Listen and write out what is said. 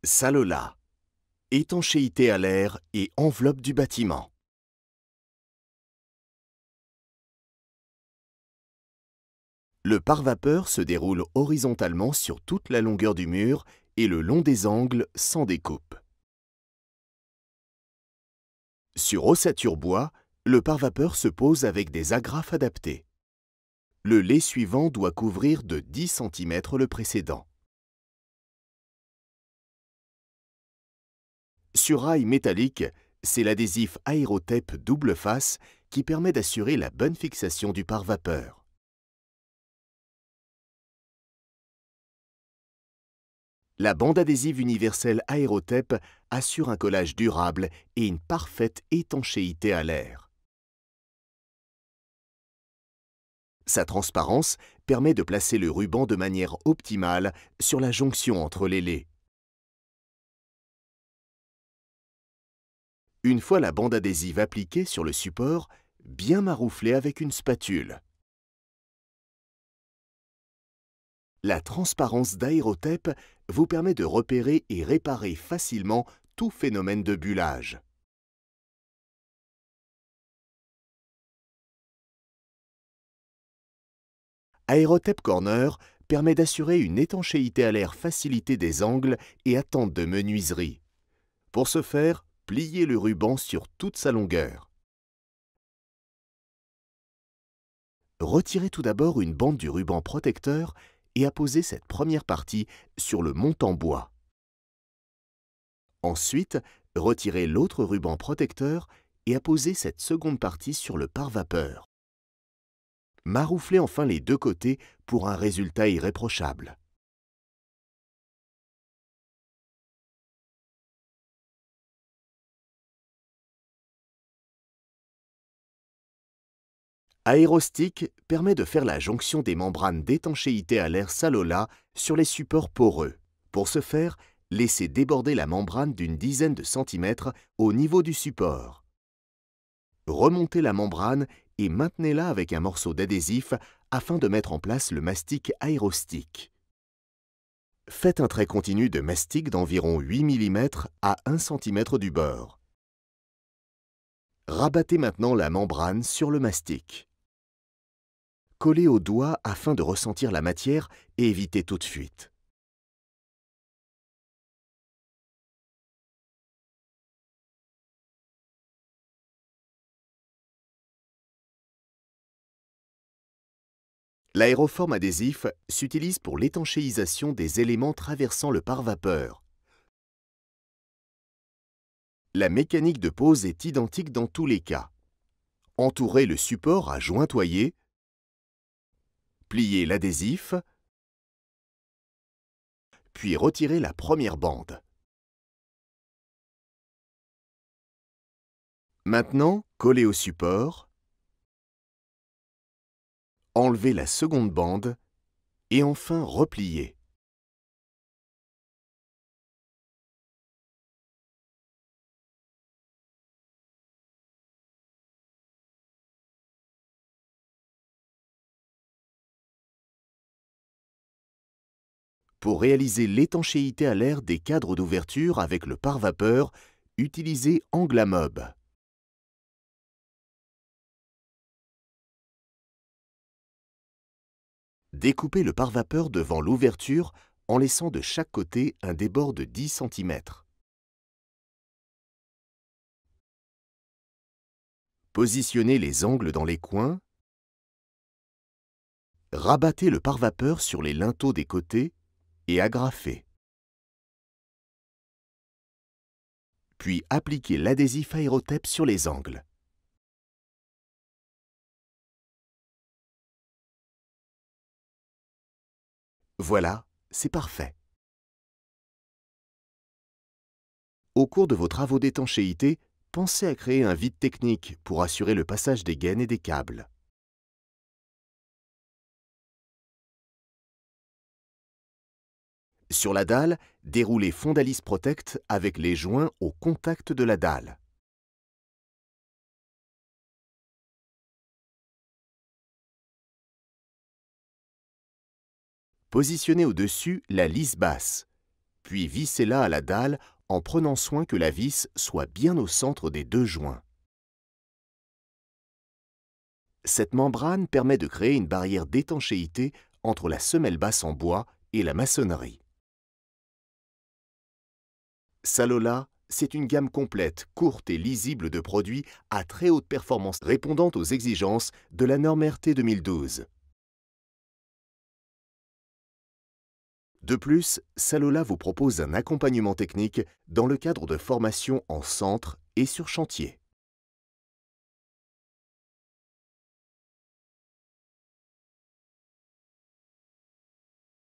Salola, étanchéité à l'air et enveloppe du bâtiment. Le pare-vapeur se déroule horizontalement sur toute la longueur du mur et le long des angles sans découpe. Sur ossature bois, le pare-vapeur se pose avec des agrafes adaptées. Le lait suivant doit couvrir de 10 cm le précédent. Sur rail métallique, c'est l'adhésif Aérotape double face qui permet d'assurer la bonne fixation du pare-vapeur. La bande adhésive universelle Aérotape assure un collage durable et une parfaite étanchéité à l'air. Sa transparence permet de placer le ruban de manière optimale sur la jonction entre les laits. Une fois la bande adhésive appliquée sur le support, bien maroufler avec une spatule. La transparence d'Aérotape vous permet de repérer et réparer facilement tout phénomène de bullage. Aérotape Corner permet d'assurer une étanchéité à l'air facilitée des angles et attentes de menuiserie. Pour ce faire, pliez le ruban sur toute sa longueur. Retirez tout d'abord une bande du ruban protecteur et apposez cette première partie sur le montant bois. Ensuite, retirez l'autre ruban protecteur et apposez cette seconde partie sur le pare-vapeur. Marouflez enfin les deux côtés pour un résultat irréprochable. Aérostick permet de faire la jonction des membranes d'étanchéité à l'air Salola sur les supports poreux. Pour ce faire, laissez déborder la membrane d'une dizaine de centimètres au niveau du support. Remontez la membrane et maintenez-la avec un morceau d'adhésif afin de mettre en place le mastic Aérostick. Faites un trait continu de mastic d'environ 8 mm à 1 cm du bord. Rabattez maintenant la membrane sur le mastic. Collez au doigt afin de ressentir la matière et éviter toute fuite. L'aéroforme adhésif s'utilise pour l'étanchéisation des éléments traversant le pare-vapeur. La mécanique de pose est identique dans tous les cas. Entourez le support à jointoyer, pliez l'adhésif, puis retirez la première bande. Maintenant, collez au support, enlevez la seconde bande et enfin repliez. Pour réaliser l'étanchéité à l'air des cadres d'ouverture avec le pare-vapeur, utilisez Anglamob. Découpez le pare-vapeur devant l'ouverture en laissant de chaque côté un débord de 10 cm. Positionnez les angles dans les coins. Rabattez le pare-vapeur sur les linteaux des côtés et agrafez. Puis appliquez l'adhésif Aérotape sur les angles. Voilà, c'est parfait. Au cours de vos travaux d'étanchéité, pensez à créer un vide technique pour assurer le passage des gaines et des câbles. Sur la dalle, déroulez Fondalis Protect avec les joints au contact de la dalle. Positionnez au-dessus la lisse basse, puis vissez-la à la dalle en prenant soin que la vis soit bien au centre des deux joints. Cette membrane permet de créer une barrière d'étanchéité entre la semelle basse en bois et la maçonnerie. Salola, c'est une gamme complète, courte et lisible de produits à très haute performance répondant aux exigences de la norme RT 2012. De plus, Salola vous propose un accompagnement technique dans le cadre de formations en centre et sur chantier.